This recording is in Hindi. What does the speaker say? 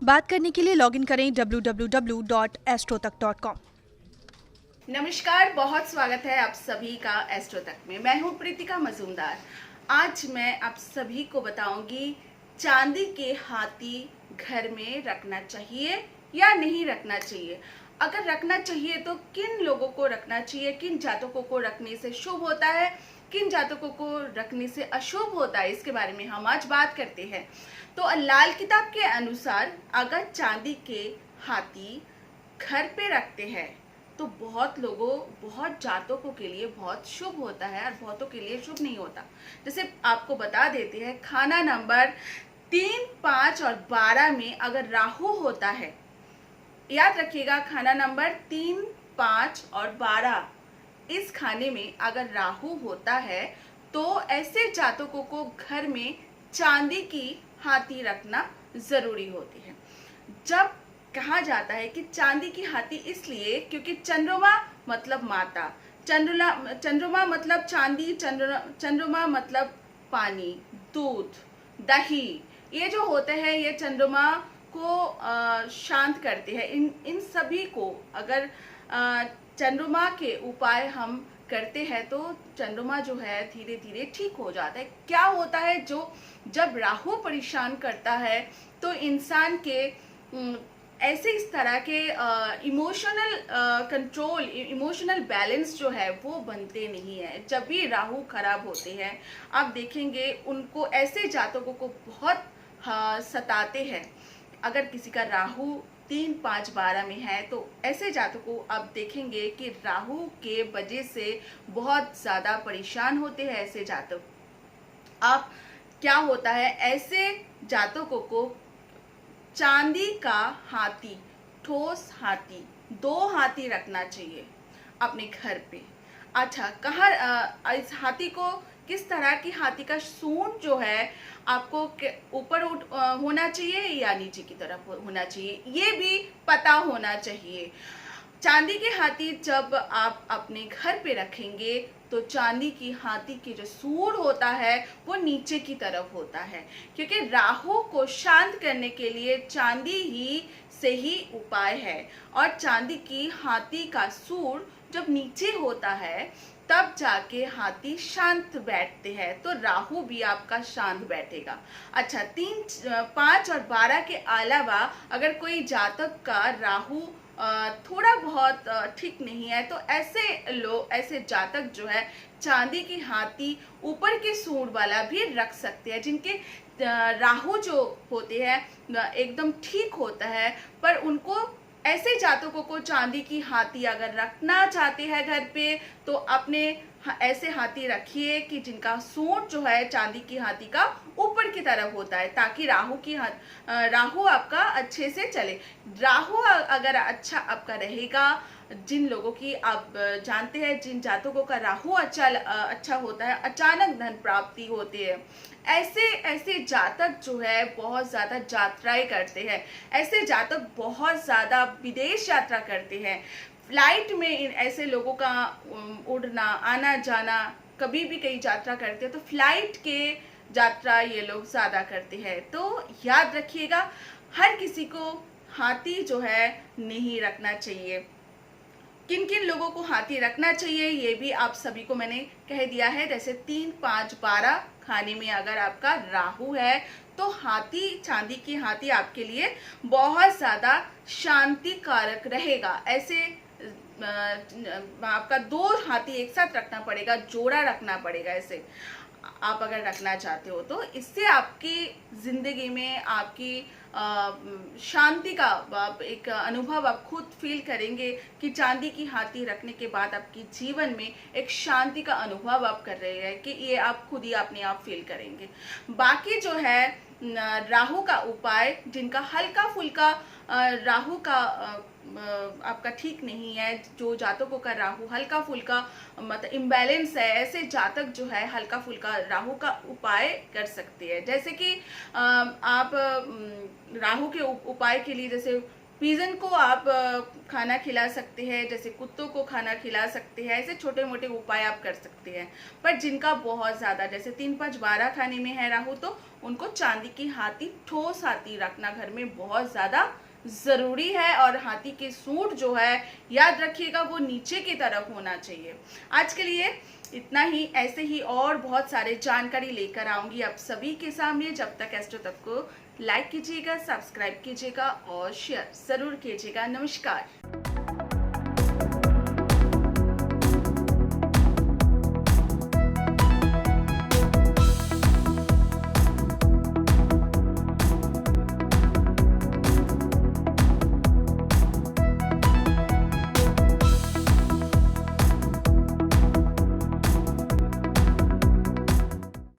बात करने के लिए लॉगिन करें www.astrotak.com। नमस्कार, बहुत स्वागत है आप सभी का एस्ट्रो तक में। मैं हूं प्रीतिका मजूमदार। आज मैं आप सभी को बताऊंगी चांदी के हाथी घर में रखना चाहिए या नहीं रखना चाहिए। अगर रखना चाहिए तो किन लोगों को रखना चाहिए, किन जातकों को रखने से शुभ होता है, किन जातकों को रखने से अशुभ होता है, इसके बारे में हम आज बात करते हैं। तो लाल किताब के अनुसार अगर चांदी के हाथी घर पे रखते हैं तो बहुत जातकों के लिए बहुत शुभ होता है और बहुतों के लिए शुभ नहीं होता। जैसे आपको बता देते हैं, खाना नंबर 3, 5 और 12 में अगर राहु होता है, याद रखिएगा, खाना नंबर 3, 5 और 12 इस खाने में अगर राहु होता है तो ऐसे जातकों को घर में चांदी की हाथी रखना जरूरी होती है। जब कहा जाता है कि चांदी की हाथी इसलिए क्योंकि चंद्रमा मतलब माता, चंद्रमा मतलब चांदी, चंद्रमा मतलब पानी, दूध, दही, ये जो होते हैं ये चंद्रमा को शांत करते हैं। इन सभी को अगर चंद्रमा के उपाय हम करते हैं तो चंद्रमा जो है धीरे धीरे ठीक हो जाता है। क्या होता है, जो जब राहु परेशान करता है तो इंसान के ऐसे इस तरह के इमोशनल कंट्रोल, इमोशनल बैलेंस जो है वो बनते नहीं है। जब भी राहु खराब होते हैं आप देखेंगे उनको, ऐसे जातकों को बहुत सताते हैं। अगर किसी का राहु 3, 5, 12 में है तो ऐसे जातकों को आप देखेंगे कि राहु के वजह से बहुत ज़्यादा परेशान होते हैं ऐसे जातक। आप क्या होता है, ऐसे जातकों को चांदी का हाथी, ठोस हाथी, 2 हाथी रखना चाहिए अपने घर पे। अच्छा, कहाँ इस हाथी को, किस तरह की हाथी का सूंड जो है आपको ऊपर होना चाहिए या नीचे की तरफ होना चाहिए, ये भी पता होना चाहिए। चांदी के हाथी जब आप अपने घर पे रखेंगे तो चांदी की हाथी की जो सूंड होता है वो नीचे की तरफ होता है, क्योंकि राहु को शांत करने के लिए चांदी ही सही उपाय है। और चांदी की हाथी का सूंड जब नीचे होता है तब जाके हाथी शांत बैठते हैं, तो राहु भी आपका शांत बैठेगा। अच्छा, 3, 5 और 12 के अलावा अगर कोई जातक का राहु थोड़ा बहुत ठीक नहीं है तो ऐसे जातक जो है चांदी की हाथी ऊपर के सूंड वाला भी रख सकते हैं। जिनके राहु जो होते हैं एकदम ठीक होता है, पर उनको, ऐसे जातकों को चांदी की हाथी अगर रखना चाहते हैं घर पे तो अपने ऐसे हाथी रखिए कि जिनका सूंड जो है चांदी की हाथी का ऊपर की तरफ होता है, ताकि राहु आपका अच्छे से चले। राहु अगर अच्छा आपका रहेगा, जिन लोगों की आप जानते हैं, जिन जातकों का राहु अच्छा होता है, अचानक धन प्राप्ति होती है। ऐसे जातक जो है बहुत ज़्यादा यात्राएं करते हैं, ऐसे जातक बहुत ज़्यादा विदेश यात्रा करते हैं। फ्लाइट में ऐसे लोगों का उड़ना, आना जाना, कभी भी कहीं यात्रा करते हैं तो फ्लाइट के यात्रा ये लोग ज़्यादा करते हैं। तो याद रखिएगा, हर किसी को हाथी जो है नहीं रखना चाहिए। किन किन लोगों को हाथी रखना चाहिए ये भी आप सभी को मैंने कह दिया है। जैसे 3, 5, 12 खाने में अगर आपका राहु है तो हाथी, चांदी की हाथी आपके लिए बहुत ज़्यादा शांति कारक रहेगा। ऐसे आपका 2 हाथी एक साथ रखना पड़ेगा, जोड़ा रखना पड़ेगा। ऐसे आप अगर रखना चाहते हो तो इससे आपकी जिंदगी में आपकी शांति का एक अनुभव आप खुद फील करेंगे कि चांदी की हाथी रखने के बाद आपकी जीवन में एक शांति का अनुभव आप कर रहे हैं, कि ये आप खुद ही अपने आप फील करेंगे। बाकी जो है राहु का उपाय, जिनका हल्का फुल्का राहु का आपका ठीक नहीं है, जो जातकों का राहु हल्का फुल्का मतलब इम्बैलेंस है, ऐसे जातक जो है हल्का फुल्का राहु का उपाय कर सकते हैं। जैसे कि आप राहु के उपाय के लिए जैसे पिजन को आप खाना खिला सकते हैं, जैसे कुत्तों को खाना खिला सकते हैं, ऐसे छोटे मोटे उपाय आप कर सकते हैं। पर जिनका बहुत ज़्यादा जैसे 3, 5, 12 खाने में है राहु, तो उनको चांदी की हाथी, ठोस हाथी रखना घर में बहुत ज़्यादा ज़रूरी है। और हाथी के सूंड जो है याद रखिएगा वो नीचे की तरफ होना चाहिए। आज के लिए इतना ही, ऐसे ही और बहुत सारे जानकारी लेकर आऊंगी आप सभी के सामने। जब तक एस्ट्रो तक को लाइक कीजिएगा, सब्सक्राइब कीजिएगा और शेयर ज़रूर कीजिएगा। नमस्कार।